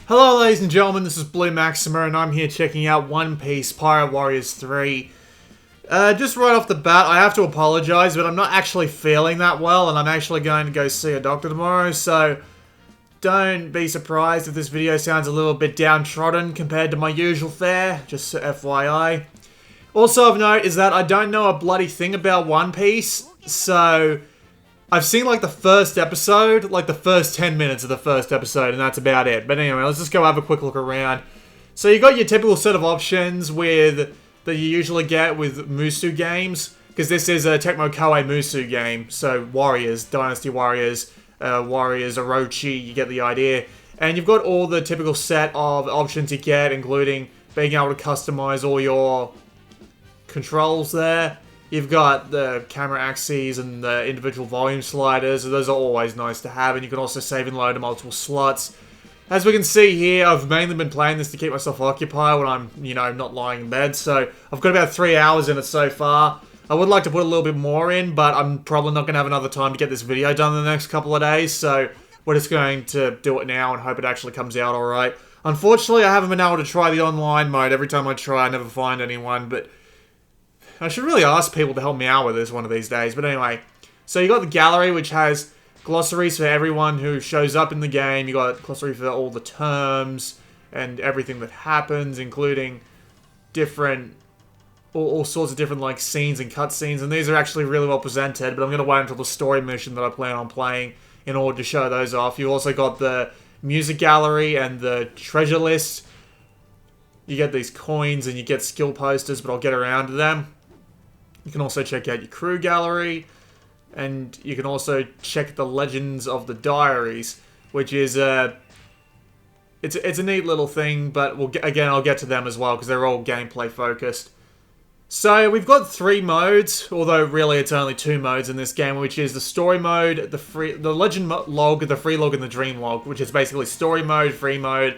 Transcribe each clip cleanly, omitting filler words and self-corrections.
Hello ladies and gentlemen, this is Blue Maxima and I'm here checking out One Piece Pirate Warriors 3. Just right off the bat, I have to apologize, but I'm not actually feeling that well and I'm actually going to go see a doctor tomorrow, so don't be surprised if this video sounds a little bit downtrodden compared to my usual fare, just FYI. Also of note is that I don't know a bloody thing about One Piece, so I've seen like the first episode, like the first 10 minutes of the first episode, and that's about it. But anyway, let's just go have a quick look around. So you got your typical set of options that you usually get with Musu games, because this is a Tecmo Koei Musu game. So Warriors, Dynasty Warriors, Warriors, Orochi, you get the idea. And you've got all the typical set of options you get, including being able to customize all your controls there. You've got the camera axes and the individual volume sliders. Those are always nice to have. And you can also save and load to multiple slots. As we can see here, I've mainly been playing this to keep myself occupied when I'm, not lying in bed. So I've got about 3 hours in it so far. I would like to put a little bit more in, but I'm probably not going to have another time to get this video done in the next couple of days. So we're just going to do it now and hope it actually comes out alright. Unfortunately, I haven't been able to try the online mode. Every time I try, I never find anyone, but I should really ask people to help me out with this one of these days. But anyway, so you got the gallery, which has glossaries for everyone who shows up in the game. You got glossary for all the terms and everything that happens, including all sorts of different like scenes and cutscenes. And these are actually really well presented, but I'm going to wait until the story mission that I plan on playing in order to show those off. You also got the music gallery and the treasure list. You get these coins and you get skill posters, but I'll get around to them. You can also check out your crew gallery, and you can also check the Legends of the Diaries, which is it's a neat little thing, but I'll get to them as well because they're all gameplay focused. So we've got 3 modes, although really it's only 2 modes in this game, which is the story mode, the legend log, the free log, and the dream log, which is basically story mode, free mode,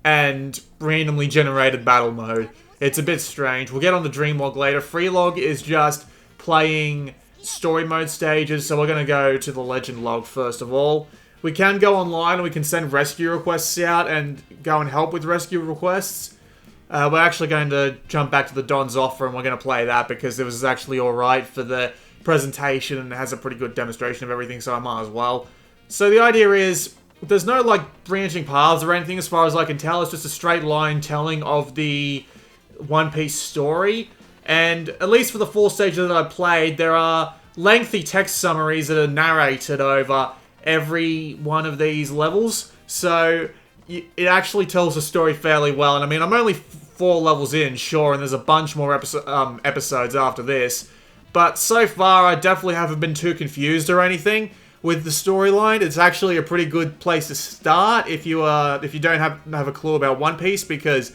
and randomly generated battle mode. It's a bit strange. We'll get on the dream log later. Free log is just playing story mode stages, so we're going to go to the legend log first of all. We can go online and we can send rescue requests out and go and help with rescue requests. We're actually going to jump back to the Don's offer and we're going to play that because it was actually alright for the presentation and it has a pretty good demonstration of everything, so I might as well. So the idea is, there's no like branching paths or anything as far as I can tell. It's just a straight line telling of the One Piece story, and at least for the 4 stages that I played, there are lengthy text summaries that are narrated over every one of these levels, so it actually tells the story fairly well. And I mean, I'm only 4 levels in, sure, and there's a bunch more episodes after this, but so far I definitely haven't been too confused or anything with the storyline. It's actually a pretty good place to start if you don't have a clue about One Piece, because,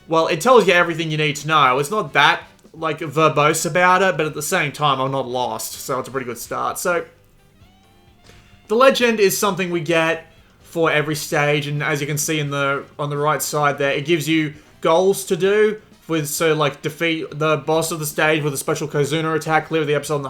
well, it tells you everything you need to know. It's not that, like, verbose about it, but at the same time, I'm not lost, so it's a pretty good start. So, the legend is something we get for every stage, and as you can see on the right side there, it gives you goals to do, like, defeat the boss of the stage with a special Kozuna attack, clear the episode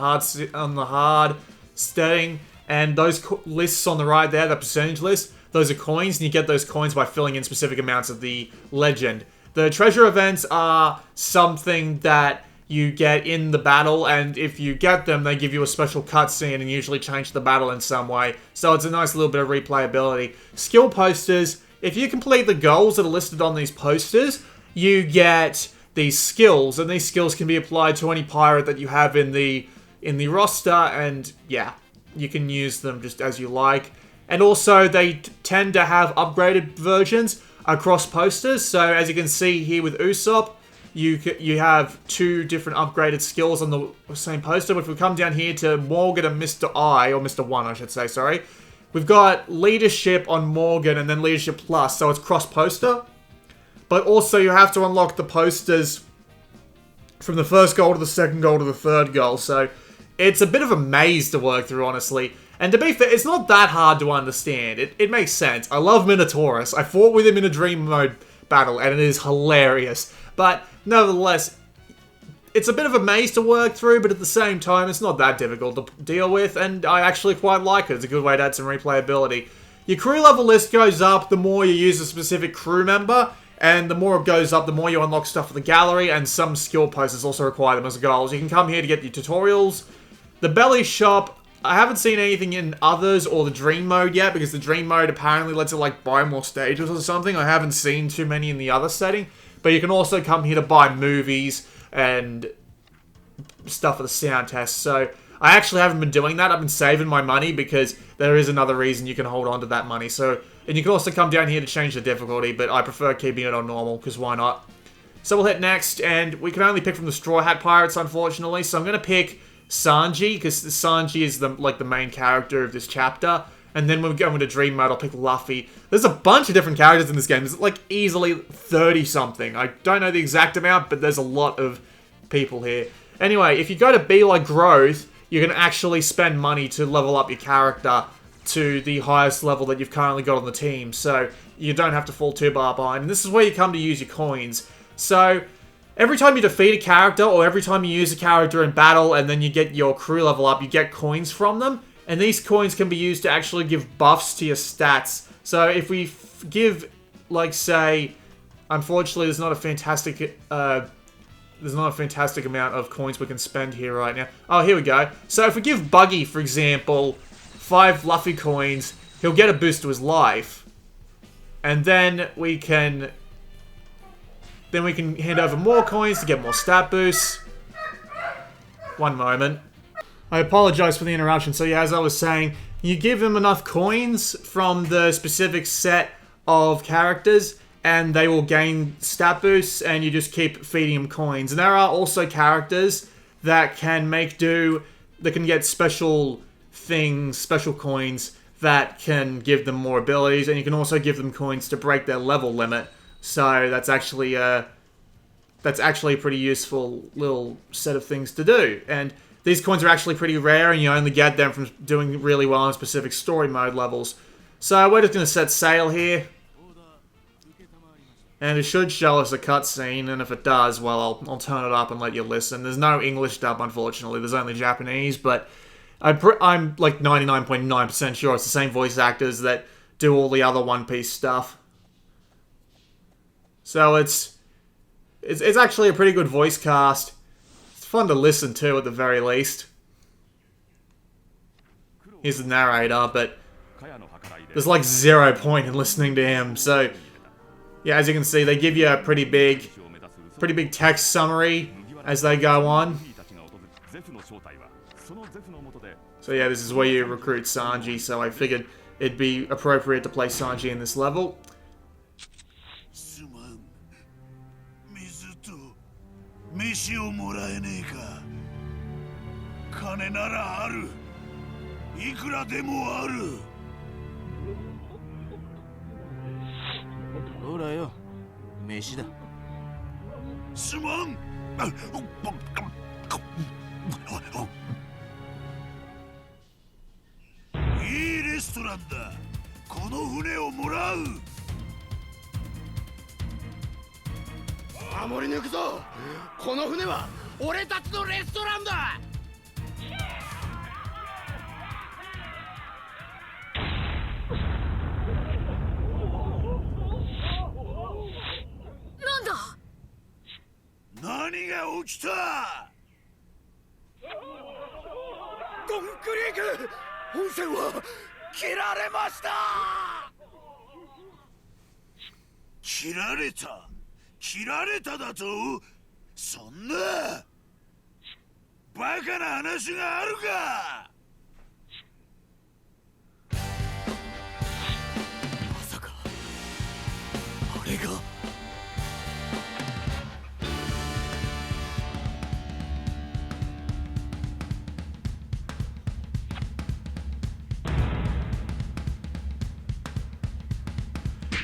on the hard setting, and those lists on the right there, the percentage list, those are coins, and you get those coins by filling in specific amounts of the legend. The treasure events are something that you get in the battle, and if you get them, they give you a special cutscene and usually change the battle in some way. So it's a nice little bit of replayability. Skill posters, if you complete the goals that are listed on these posters, you get these skills, and these skills can be applied to any pirate that you have in the roster, and yeah, you can use them just as you like. And also, they tend to have upgraded versions across posters. So as you can see here with Usopp, you have 2 different upgraded skills on the same poster. But if we come down here to Morgan and Mr. I, or Mr. 1 I should say, sorry, we've got leadership on Morgan and then leadership plus, so it's cross poster. But also you have to unlock the posters from the first goal to the second goal to the third goal, so it's a bit of a maze to work through, honestly. And to be fair, it's not that hard to understand. It makes sense. I love Minotaurus. I fought with him in a dream mode battle, and it is hilarious. But nevertheless, it's a bit of a maze to work through, but at the same time, it's not that difficult to deal with, and I actually quite like it. It's a good way to add some replayability. Your crew level list goes up the more you use a specific crew member, and the more it goes up, the more you unlock stuff for the gallery, and some skill posters also require them as goals. You can come here to get your tutorials. The belly shop, I haven't seen anything in others or the dream mode yet, because the dream mode apparently lets it like buy more stages or something. I haven't seen too many in the other setting. But you can also come here to buy movies and stuff for the sound test. So I actually haven't been doing that. I've been saving my money because there is another reason you can hold on to that money. So, and you can also come down here to change the difficulty, but I prefer keeping it on normal because why not? So we'll hit next, and we can only pick from the Straw Hat Pirates, unfortunately. So I'm going to pick Sanji, because Sanji is the main character of this chapter. And then when we go into Dream Mode, I'll pick Luffy. There's a bunch of different characters in this game. There's like easily 30-something. I don't know the exact amount, but there's a lot of people here. Anyway, if you go to Be Like Growth, you can actually spend money to level up your character to the highest level that you've currently got on the team. So you don't have to fall too far behind. And this is where you come to use your coins. So every time you defeat a character, or every time you use a character in battle, and then you get your crew level up, you get coins from them. And these coins can be used to actually give buffs to your stats. So if we give, like, say, unfortunately, there's not a fantastic amount of coins we can spend here right now. Oh, here we go. So if we give Buggy, for example, 5 Luffy coins, he'll get a boost to his life. And then we can hand over more coins to get more stat boosts. One moment. I apologize for the interruption. So yeah, as I was saying, you give them enough coins from the specific set of characters, and they will gain stat boosts, and you just keep feeding them coins. And there are also characters that can get special things, special coins, that can give them more abilities, and you can also give them coins to break their level limit. So that's actually a pretty useful little set of things to do. And these coins are actually pretty rare, and you only get them from doing really well on specific story mode levels. So we're just going to set sail here. And it should show us a cutscene, and if it does, well, I'll turn it up and let you listen. There's no English dub, unfortunately. There's only Japanese, but I'm like 99.9% sure it's the same voice actors that do all the other One Piece stuff. So it's actually a pretty good voice cast. It's fun to listen to, at the very least. He's the narrator, but there's like 0 point in listening to him, so yeah, as you can see, they give you a pretty big text summary as they go on. So yeah, this is where you recruit Sanji, so I figured it'd be appropriate to play Sanji in this level.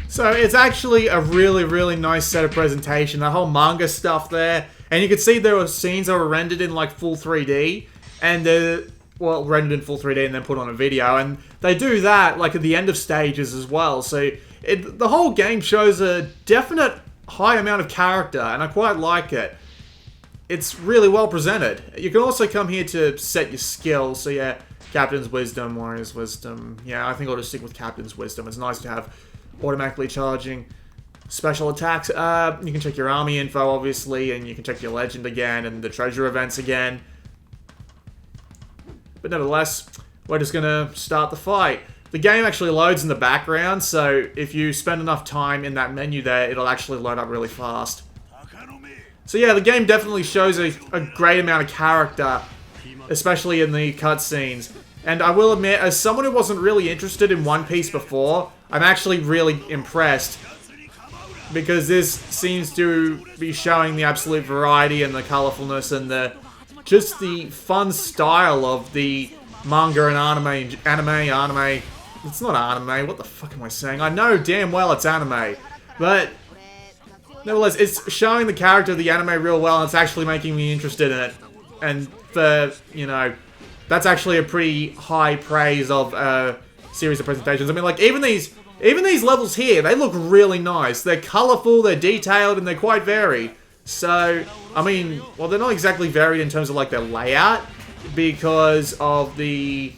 So it's actually a really, really nice set of presentation. The whole manga stuff there. And you can see there were scenes that were rendered in like full 3D. And rendered in full 3D and then put on a video. And they do that like at the end of stages as well. So the whole game shows a definite high amount of character. And I quite like it. It's really well presented. You can also come here to set your skills. So yeah, Captain's Wisdom, Warrior's Wisdom. Yeah, I think I'll just stick with Captain's Wisdom. It's nice to have automatically charging special attacks. You can check your army info, obviously, and you can check your legend again and the treasure events again. But nevertheless, we're just going to start the fight. The game actually loads in the background, so if you spend enough time in that menu there, it'll actually load up really fast. So yeah, the game definitely shows a great amount of character, especially in the cutscenes. And I will admit, as someone who wasn't really interested in One Piece before, I'm actually really impressed. Because this seems to be showing the absolute variety and the colorfulness and just the fun style of the manga and anime. It's not anime, what the fuck am I saying? I know damn well it's anime. But nevertheless, it's showing the character of the anime real well and it's actually making me interested in it. And for, you know, that's actually a pretty high praise of a series of presentations. I mean, like, even these levels here, they look really nice. They're colorful, they're detailed, and they're quite varied. So, I mean, well, they're not exactly varied in terms of, like, their layout because of the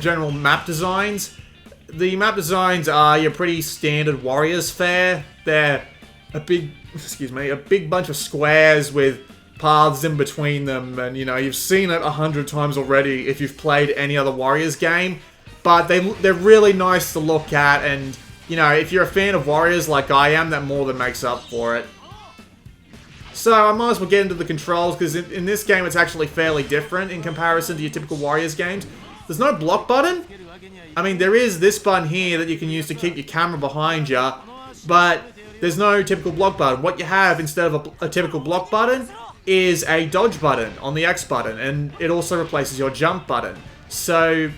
general map designs. The map designs are your pretty standard Warriors fare. They're a big bunch of squares with paths in between them, and, you know, you've seen it 100 times already if you've played any other Warriors game. But they're really nice to look at, and, you know, if you're a fan of Warriors like I am, that more than makes up for it. So I might as well get into the controls, because in this game it's actually fairly different in comparison to your typical Warriors games. There's no block button. I mean, there is this button here that you can use to keep your camera behind you, but there's no typical block button. What you have instead of a typical block button is a dodge button on the X button, and it also replaces your jump button. So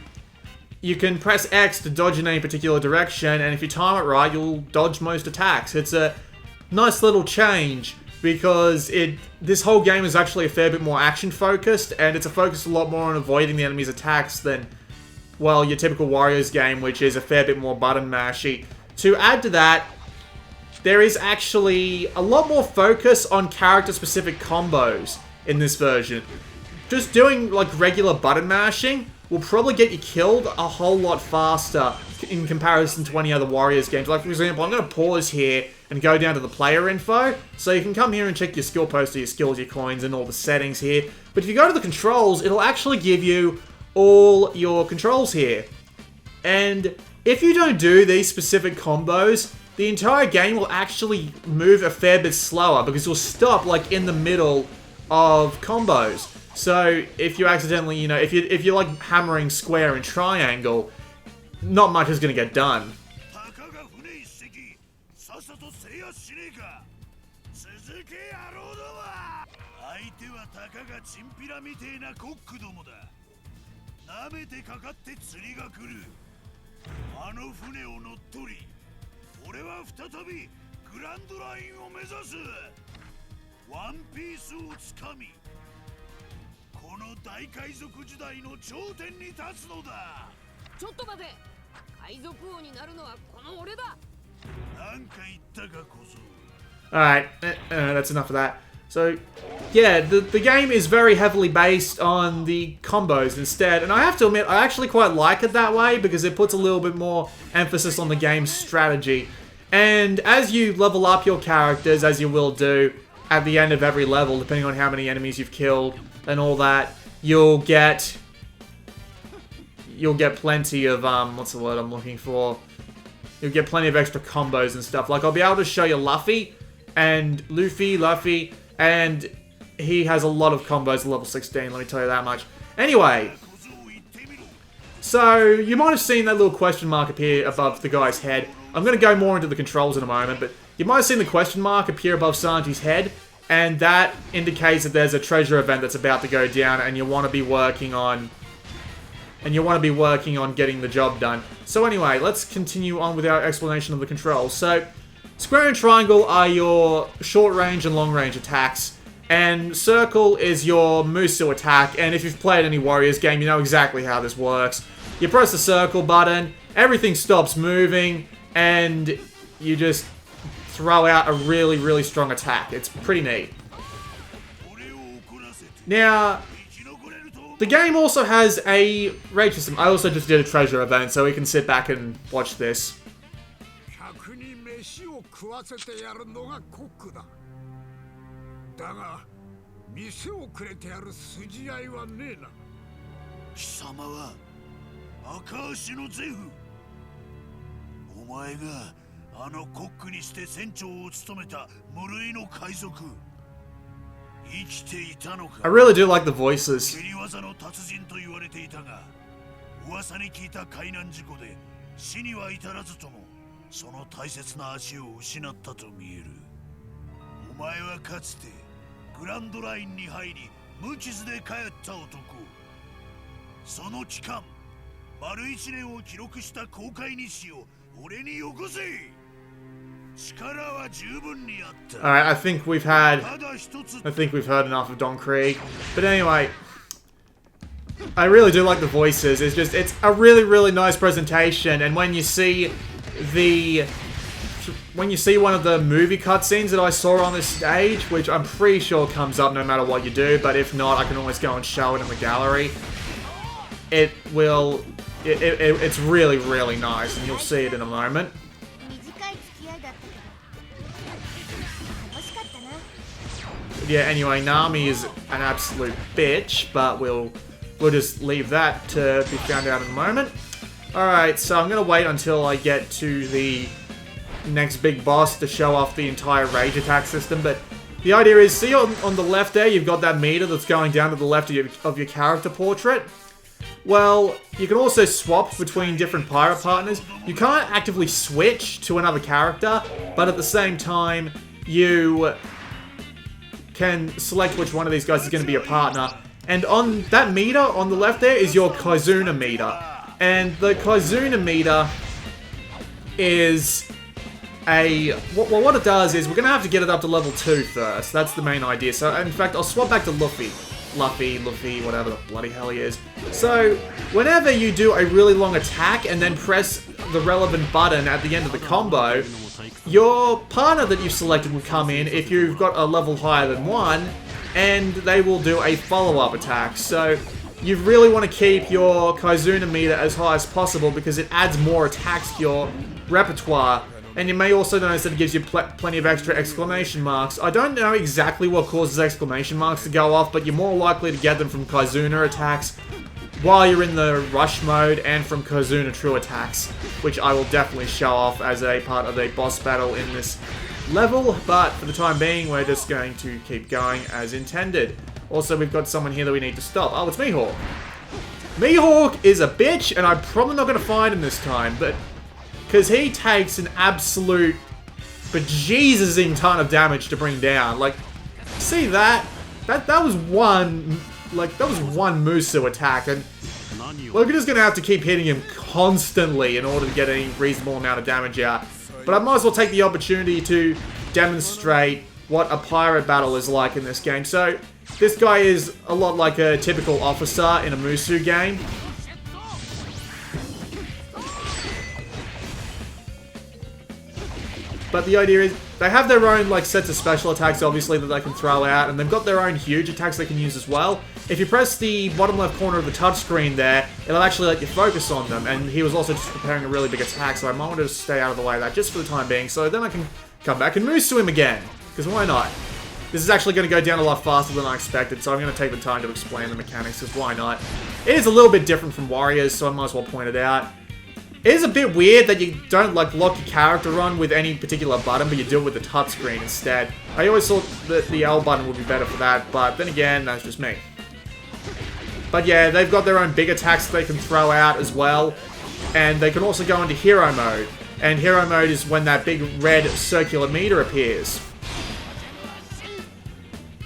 you can press X to dodge in any particular direction, and if you time it right, you'll dodge most attacks. It's a nice little change, because this whole game is actually a fair bit more action-focused, and it's focused a lot more on avoiding the enemy's attacks than, well, your typical Warriors game, which is a fair bit more button mashy. To add to that, there is actually a lot more focus on character-specific combos in this version. Just doing, like, regular button mashing will probably get you killed a whole lot faster in comparison to any other Warriors games. Like, for example, I'm going to pause here and go down to the player info, so you can come here and check your skill poster, your skills, your coins, and all the settings here. But if you go to the controls, it'll actually give you all your controls here. And if you don't do these specific combos, the entire game will actually move a fair bit slower, because you'll stop, like, in the middle of combos. So, if you accidentally, you know, if you're like hammering square and triangle, not much is going to get done. Alright, that's enough of that. So, yeah, the game is very heavily based on the combos instead, and I have to admit, I actually quite like it that way, because it puts a little bit more emphasis on the game's strategy. And as you level up your characters, as you will do at the end of every level, depending on how many enemies you've killed and all that, you'll get plenty of, what's the word I'm looking for? You'll get plenty of extra combos and stuff. Like, I'll be able to show you Luffy, and Luffy, and he has a lot of combos at level 16, let me tell you that much. Anyway, so you might have seen that little question mark appear above the guy's head. I'm going to go more into the controls in a moment, but you might have seen the question mark appear above Sanji's head, and that indicates that there's a treasure event that's about to go down, and you want to be working on getting the job done. So anyway, let's continue on with our explanation of the controls. So, square and triangle are your short range and long range attacks, and circle is your Musu attack, and if you've played any Warriors game, you know exactly how this works. You press the circle button, everything stops moving, and you just throw out a really, really strong attack. It's pretty neat. Now, the game also has a rage system. I also just did a treasure event, so we can sit back and watch this. お前があのコックにして船長を務めた無類の海賊。生きていたのか。 I really do like the voices. 蹴り技の達人と言われていたが、噂に聞いた海難事故で死には至らずとも、その大切な足を失ったと見える。お前はかつてグランドラインに入り、無傷で帰った男。その期間、丸1年を記録した航海日誌を俺によこせ。力は十分にあった。 Alright, I think we've had enough of Don Krieg. But anyway, I really do like the voices. It's a really, really nice presentation. And when you see one of the movie cutscenes that I saw on this stage, which I'm pretty sure comes up no matter what you do, but if not, I can always go and show it in the gallery. It's really, really nice, and you'll see it in a moment. Yeah, anyway, Nami is an absolute bitch, but we'll just leave that to be found out in a moment. Alright, so I'm gonna wait until I get to the next big boss to show off the entire rage attack system, but the idea is, see on the left there, you've got that meter that's going down to the left of your character portrait? Well, you can also swap between different pirate partners. You can't actively switch to another character, but at the same time, you can select which one of these guys is going to be a partner. And on that meter on the left there is your Kaizuna meter. And the Kaizuna meter is what it does is we're going to have to get it up to level 2 first. That's the main idea. So, in fact, I'll swap back to Luffy, whatever the bloody hell he is. So, whenever you do a really long attack and then press the relevant button at the end of the combo, your partner that you've selected will come in if you've got a level higher than 1, and they will do a follow-up attack. So, you really want to keep your Kaizuna meter as high as possible because it adds more attacks to your repertoire. And you may also notice that it gives you plenty of extra exclamation marks. I don't know exactly what causes exclamation marks to go off, but you're more likely to get them from Kaizuna attacks while you're in the rush mode and from Kaizuna true attacks, which I will definitely show off as a part of a boss battle in this level, but for the time being, we're just going to keep going as intended. Also, we've got someone here that we need to stop. Oh, it's Mihawk. Mihawk is a bitch, and I'm probably not going to find him this time, but because he takes an absolute bejesusing ton of damage to bring down. Like, see that? That was one, like, that was one Musu attack, and we're just gonna have to keep hitting him constantly in order to get any reasonable amount of damage out. But I might as well take the opportunity to demonstrate what a pirate battle is like in this game. So, this guy is a lot like a typical officer in a Musu game. But the idea is, they have their own, like, sets of special attacks, obviously, that they can throw out, and they've got their own huge attacks they can use as well. If you press the bottom left corner of the touchscreen there, it'll actually let you focus on them, and he was also just preparing a really big attack, so I might want to stay out of the way of that just for the time being, so then I can come back and Musu him again, because why not? This is actually going to go down a lot faster than I expected, so I'm going to take the time to explain the mechanics, because why not? It is a little bit different from Warriors, so I might as well point it out. It is a bit weird that you don't, like, lock your character on with any particular button, but you do it with the touchscreen instead. I always thought that the L button would be better for that, but then again, that's just me. But yeah, they've got their own big attacks that they can throw out as well, and they can also go into hero mode. And hero mode is when that big red circular meter appears.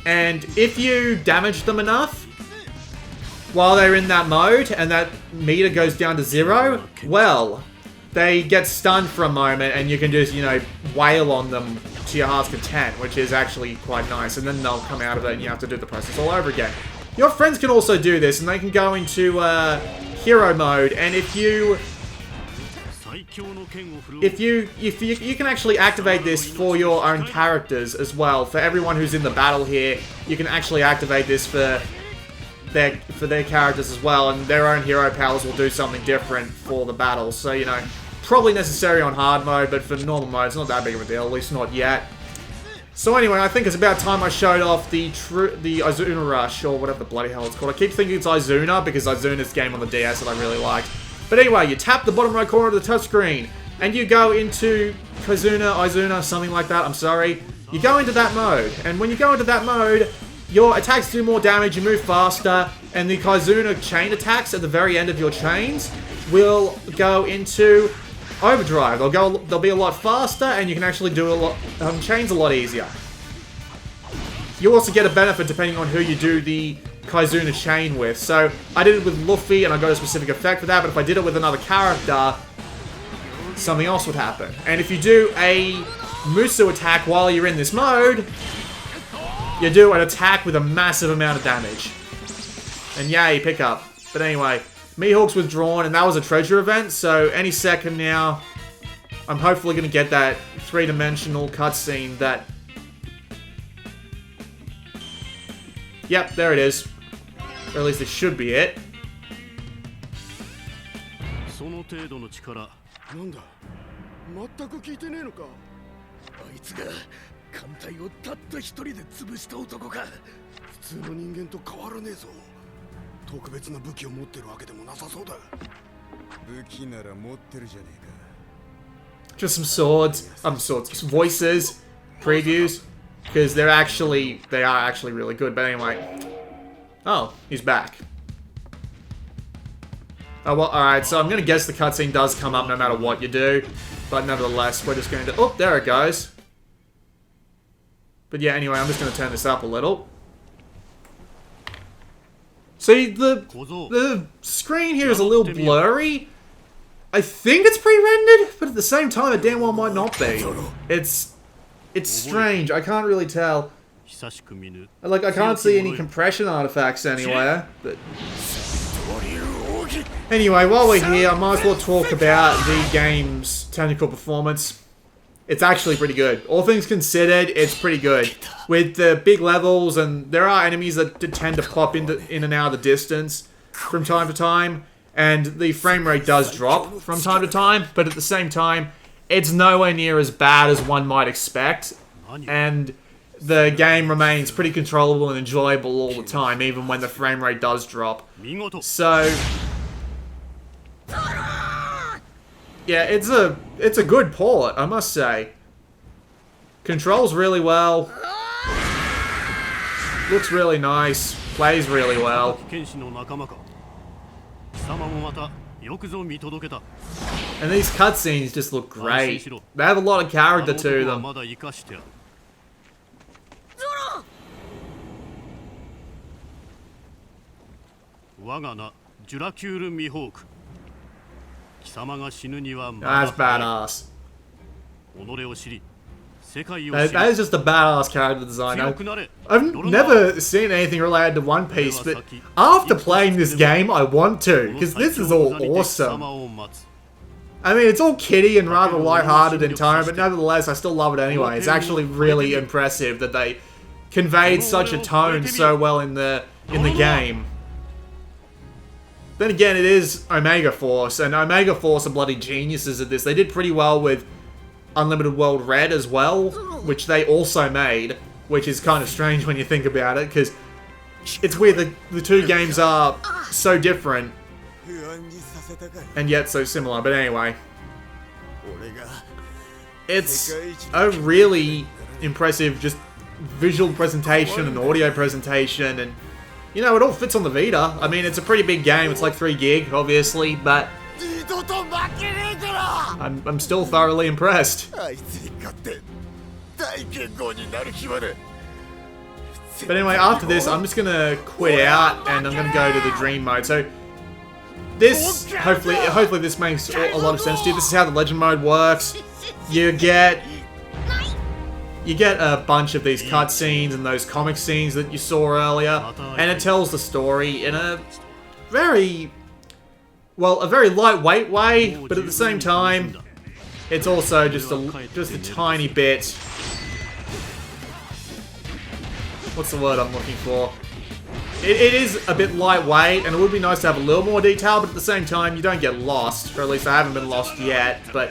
And if you damage them enough, while they're in that mode, and that meter goes down to 0, well, they get stunned for a moment, and you can just, you know, wail on them to your heart's content, which is actually quite nice, and then they'll come out of it, and you have to do the process all over again. Your friends can also do this, and they can go into hero mode, and if you can actually activate this for your own characters as well. For everyone who's in the battle here, you can actually activate this for their characters as well, and their own hero powers will do something different for the battles. So, you know, probably necessary on hard mode, but for normal mode, it's not that big of a deal, at least not yet. So anyway, I think it's about time I showed off the Izuna Rush, or whatever the bloody hell it's called. I keep thinking it's Izuna, because Izuna's game on the DS that I really liked. But anyway, you tap the bottom right corner of the touchscreen, and you go into Izuna, something like that, I'm sorry. You go into that mode, and when you go into that mode, your attacks do more damage, you move faster, and the Kaizuna chain attacks at the very end of your chains will go into overdrive. They'll be a lot faster, and you can actually do chains a lot easier. You also get a benefit depending on who you do the Kaizuna chain with. So, I did it with Luffy, and I got a specific effect for that, but if I did it with another character, something else would happen. And if you do a Musu attack while you're in this mode, you do an attack with a massive amount of damage. And yay, pick up. But anyway, Mihawk's withdrawn, and that was a treasure event, so any second now, I'm hopefully going to get that three-dimensional cutscene that... Yep, there it is. Or at least it should be it. その程度の力なんだ全く聞いてねえのかあいつが艦隊をたった一人で潰した男か普通の人間と変わらねえぞ特別な武器を持ってるわけでもなさそうだ武器なら持ってるじゃねえか Just some swords, some voices, previews, because they are actually really good. But anyway, oh, he's back. Oh well, alright, so I'm gonna guess the cutscene does come up no matter what you do, but nevertheless, we're just going to... Oh, there it goes. But yeah, anyway, I'm just gonna turn this up a little. See, the screen here is a little blurry. I think it's pre-rendered, but at the same time, it damn well might not be. It's strange. I can't really tell. Like, I can't see any compression artifacts anywhere. But anyway, while we're here, I might as well talk about the game's technical performance. It's actually pretty good. All things considered, it's pretty good. With the big levels, and there are enemies that tend to pop in and out of the distance from time to time. And the frame rate does drop from time to time, but at the same time, it's nowhere near as bad as one might expect. And the game remains pretty controllable and enjoyable all the time, even when the frame rate does drop. So, yeah, it's a good port, I must say. Controls really well. Looks really nice. Plays really well. And these cutscenes just look great. They have a lot of character to them. That's badass. That is just a badass character design. I've never seen anything related to One Piece, but after playing this game, I want to, because this is all awesome. I mean, it's all kiddie and rather lighthearted in tone, but nevertheless, I still love it anyway. It's actually really impressive that they conveyed such a tone so well in the game. Then again, it is Omega Force, and Omega Force are bloody geniuses at this. They did pretty well with Unlimited World Red as well, which they also made, which is kind of strange when you think about it, because it's weird that the two games are so different, and yet so similar. But anyway, it's a really impressive just visual presentation and audio presentation, and you know, it all fits on the Vita. I mean, it's a pretty big game. It's like 3 gig, obviously, but I'm still thoroughly impressed. But anyway, after this, I'm just gonna quit out and I'm gonna go to the dream mode. So this, hopefully this makes a lot of sense to you. This is how the legend mode works. You get a bunch of these cutscenes and those comic scenes that you saw earlier, and it tells the story in a very lightweight way, but at the same time, it's also just a tiny bit. What's the word I'm looking for? it is a bit lightweight, and it would be nice to have a little more detail, but at the same time, you don't get lost. Or at least I haven't been lost yet, but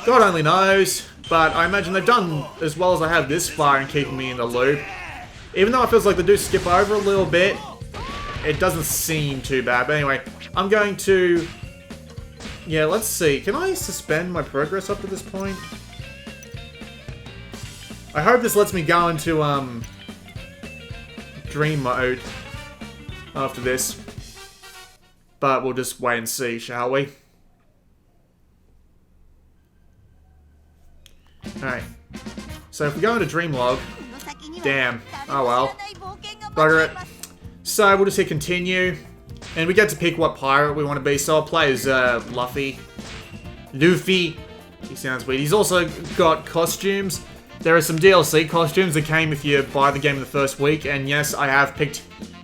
God only knows. But I imagine they've done as well as they have this far in keeping me in the loop. Even though it feels like they do skip over a little bit, it doesn't seem too bad. But anyway, I'm going to... Yeah, let's see. Can I suspend my progress up to this point? I hope this lets me go into, dream mode after this. But we'll just wait and see, shall we? Alright. So if we go into dream log... Damn. Oh well. Bugger it. So we'll just hit continue. And we get to pick what pirate we want to be. So I'll play as Luffy. Luffy. He sounds weird. He's also got costumes. There are some DLC costumes that came if you buy the game in the first week. And yes, I have picked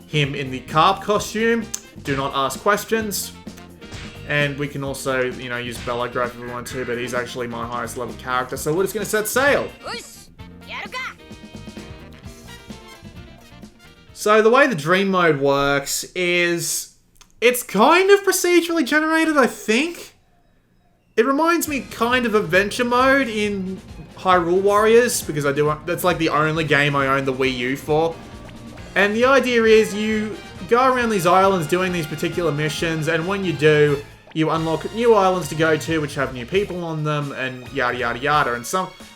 him in the carp costume. Do not ask questions. And we can also, you know, use Belograph if we want to. But he's actually my highest level character. So we're just going to set sail. So the way the dream mode works is... It's kind of procedurally generated, I think. It reminds me kind of adventure mode in Hyrule Warriors, because that's like the only game I own the Wii U for. And the idea is you go around these islands doing these particular missions, and when you do, you unlock new islands to go to, which have new people on them, and yada yada yada. And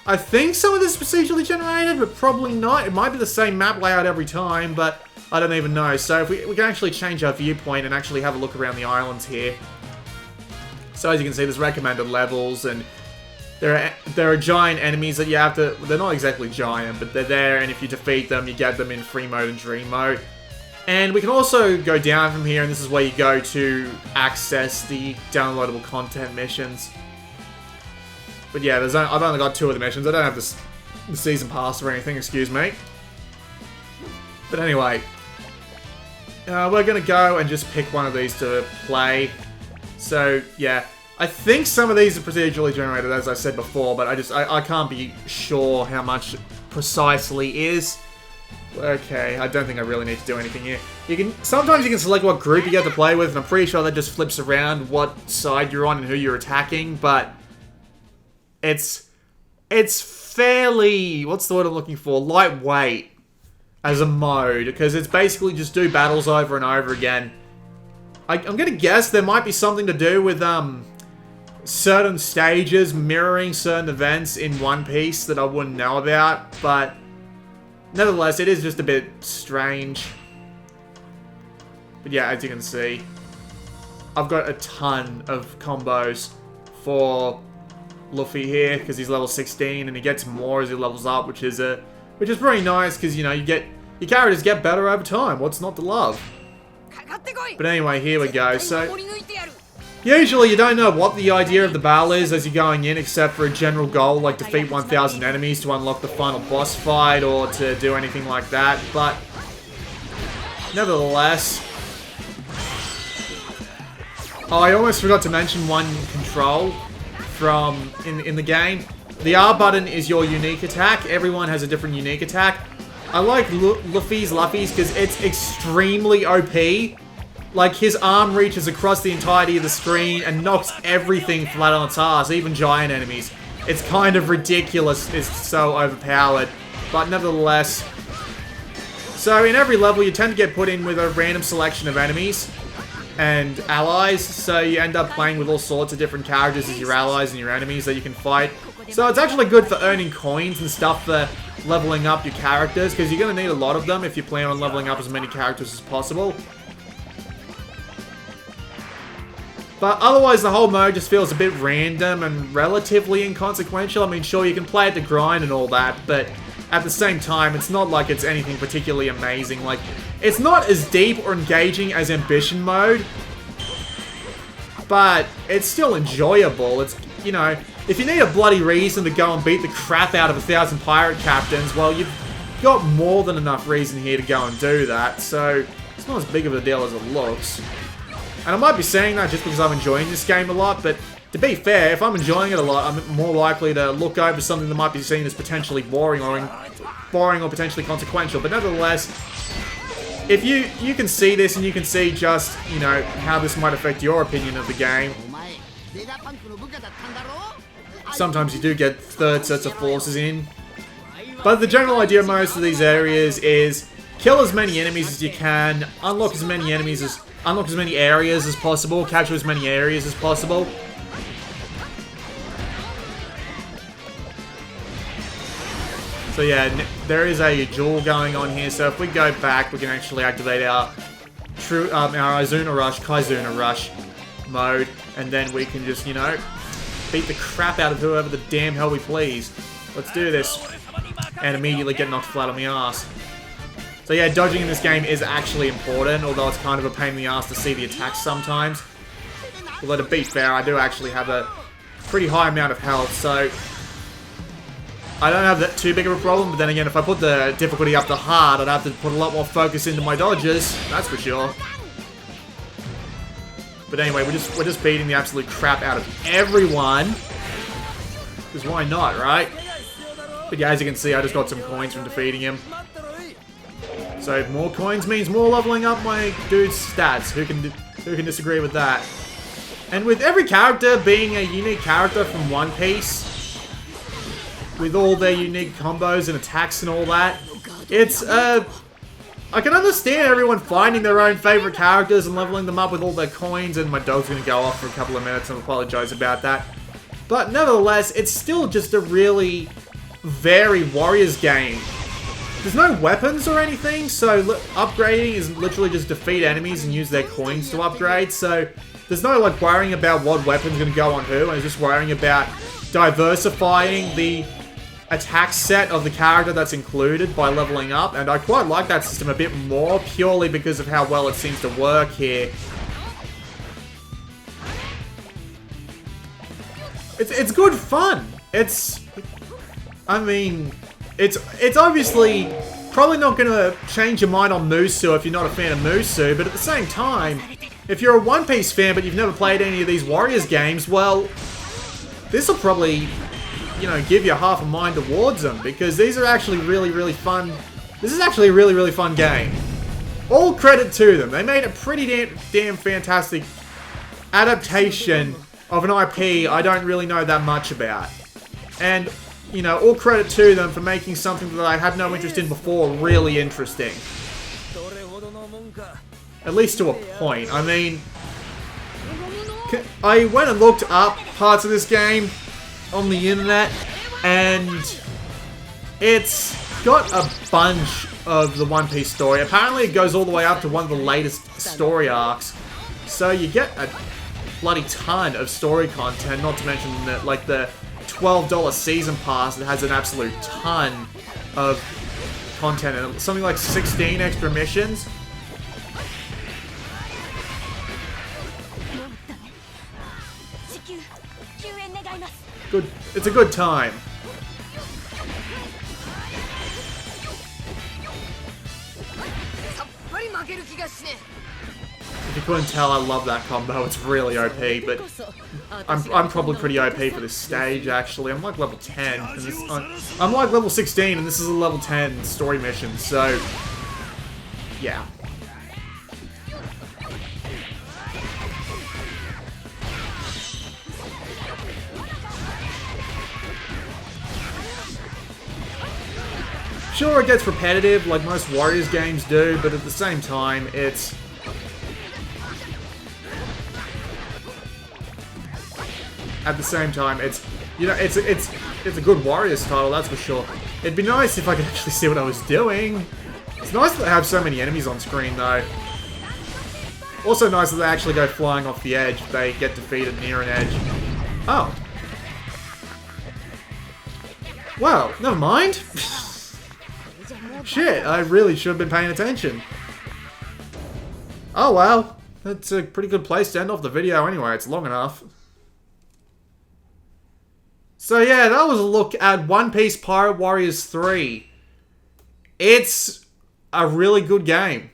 I think some of this is procedurally generated, but probably not. It might be the same map layout every time, but I don't even know. So if we can actually change our viewpoint and actually have a look around the islands here. So as you can see, there's recommended levels, and there are giant enemies that you have to... They're not exactly giant, but they're there, and if you defeat them, you get them in free mode and dream mode. And we can also go down from here, and this is where you go to access the downloadable content missions. But yeah, I've only got 2 of the missions. I don't have the season pass or anything, excuse me. But anyway, we're going to go and just pick one of these to play. So, yeah. I think some of these are procedurally generated, as I said before, but I can't be sure how much precisely is. Okay, I don't think I really need to do anything here. Sometimes you can select what group you get to play with, and I'm pretty sure that just flips around what side you're on and who you're attacking, but it's fairly, what's the word I'm looking for, lightweight as a mode, because it's basically just do battles over and over again. I'm gonna guess there might be something to do with certain stages mirroring certain events in One Piece that I wouldn't know about, but nevertheless, it is just a bit strange. But yeah, as you can see, I've got a ton of combos for Luffy here, because he's level 16, and he gets more as he levels up, which is pretty nice, because, you know, your characters get better over time. What's not to love? But anyway, here we go. So, usually you don't know what the idea of the battle is as you're going in, except for a general goal like defeat 1,000 enemies to unlock the final boss fight, or to do anything like that, but nevertheless... Oh, I almost forgot to mention one control from in the game. The R button is your unique attack. Everyone has a different unique attack. I like Luffy's because it's extremely OP. Like, his arm reaches across the entirety of the screen and knocks everything flat on its ass, even giant enemies. It's kind of ridiculous. It's so overpowered. But nevertheless... So, in every level, you tend to get put in with a random selection of enemies and allies. So, you end up playing with all sorts of different characters as your allies and your enemies that you can fight. So, it's actually good for earning coins and stuff for leveling up your characters, because you're going to need a lot of them if you plan on leveling up as many characters as possible. But otherwise, the whole mode just feels a bit random and relatively inconsequential. I mean, sure, you can play it to grind and all that, but at the same time, it's not like it's anything particularly amazing. Like, it's not as deep or engaging as Ambition mode, but it's still enjoyable. It's, you know, if you need a bloody reason to go and beat the crap out of 1,000 pirate captains, well, you've got more than enough reason here to go and do that, so it's not as big of a deal as it looks. And I might be saying that just because I'm enjoying this game a lot, but to be fair, if I'm enjoying it a lot, I'm more likely to look over something that might be seen as potentially boring or potentially consequential. But nevertheless, if you can see this and you can see just, you know, how this might affect your opinion of the game. Sometimes you do get third sets of forces in. But the general idea of most of these areas is kill as many enemies as you can, unlock as many areas as possible, capture as many areas as possible. So yeah, there is a duel going on here, so if we go back, we can actually activate our Kaizuna Rush mode, and then we can just, you know, beat the crap out of whoever the damn hell we please. Let's do this. And immediately get knocked flat on the ass. So yeah, dodging in this game is actually important, although it's kind of a pain in the ass to see the attacks sometimes. Although to be fair, I do actually have a pretty high amount of health, so I don't have that too big of a problem. But then again, if I put the difficulty up to hard, I'd have to put a lot more focus into my dodges, that's for sure. But anyway, we're just beating the absolute crap out of everyone. Because why not, right? But yeah, as you can see, I just got some coins from defeating him. So more coins means more leveling up my dude's stats. Who can disagree with that? And with every character being a unique character from One Piece, with all their unique combos and attacks and all that, it's I can understand everyone finding their own favorite characters and leveling them up with all their coins. And my dog's gonna go off for a couple of minutes, and I apologize about that. But nevertheless, it's still just a really varied Warriors game. There's no weapons or anything, so upgrading is literally just defeat enemies and use their coins to upgrade. So there's no like worrying about what weapon's gonna go on who, and it's just worrying about diversifying the attack set of the character that's included by leveling up. And I quite like that system a bit more, purely because of how well it seems to work here. It's good fun. I mean, it's obviously probably not going to change your mind on Musu if you're not a fan of Musu, but at the same time, if you're a One Piece fan but you've never played any of these Warriors games, well, this will probably, you know, give you half a mind towards them, because these are actually really, really fun. This is actually a really, really fun game. All credit to them. They made a pretty damn fantastic adaptation of an IP I don't really know that much about. And, you know, all credit to them for making something that I had no interest in before really interesting. At least to a point. I mean, I went and looked up parts of this game on the internet, and it's got a bunch of the One Piece story. Apparently it goes all the way up to one of the latest story arcs. So you get a bloody ton of story content, not to mention that, like, the $12 season pass that has an absolute ton of content and something like 16 extra missions. Good. It's a good time. If you couldn't tell, I love that combo. It's really OP, but I'm probably pretty OP for this stage, actually. I'm like level 10, and I'm like level 16, and this is a level 10 story mission, so yeah. Sure, it gets repetitive, like most Warriors games do, but at the same time, it's... you know, it's a good Warriors title, that's for sure. It'd be nice if I could actually see what I was doing. It's nice that they have so many enemies on screen, though. Also nice that they actually go flying off the edge if they get defeated near an edge. Oh. Well, never mind. Shit, I really should have been paying attention. Oh well, that's a pretty good place to end off the video anyway, it's long enough. So yeah, that was a look at One Piece Pirate Warriors 3. It's a really good game.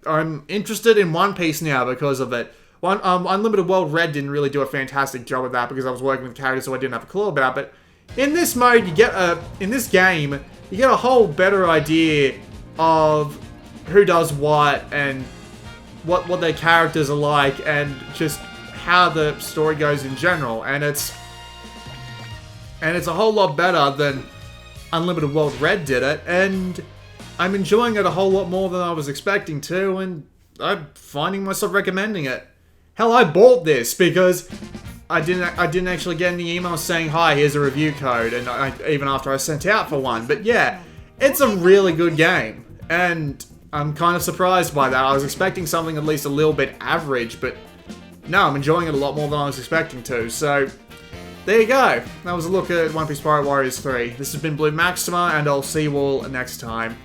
I'm interested in One Piece now because of it. Unlimited World Red didn't really do a fantastic job of that because I was working with characters so I didn't have a clue about it. But in this mode, you get in this game, you get a whole better idea of who does what and what their characters are like and just how the story goes in general. And it's a whole lot better than Unlimited World Red did it, and I'm enjoying it a whole lot more than I was expecting to, and I'm finding myself recommending it. Hell, I bought this because I didn't actually get any emails saying, hi, here's a review code, and even after I sent out for one. But yeah, it's a really good game, and I'm kind of surprised by that. I was expecting something at least a little bit average, but no, I'm enjoying it a lot more than I was expecting to. So there you go. That was a look at One Piece Pirate Warriors 3. This has been Blue Maxima, and I'll see you all next time.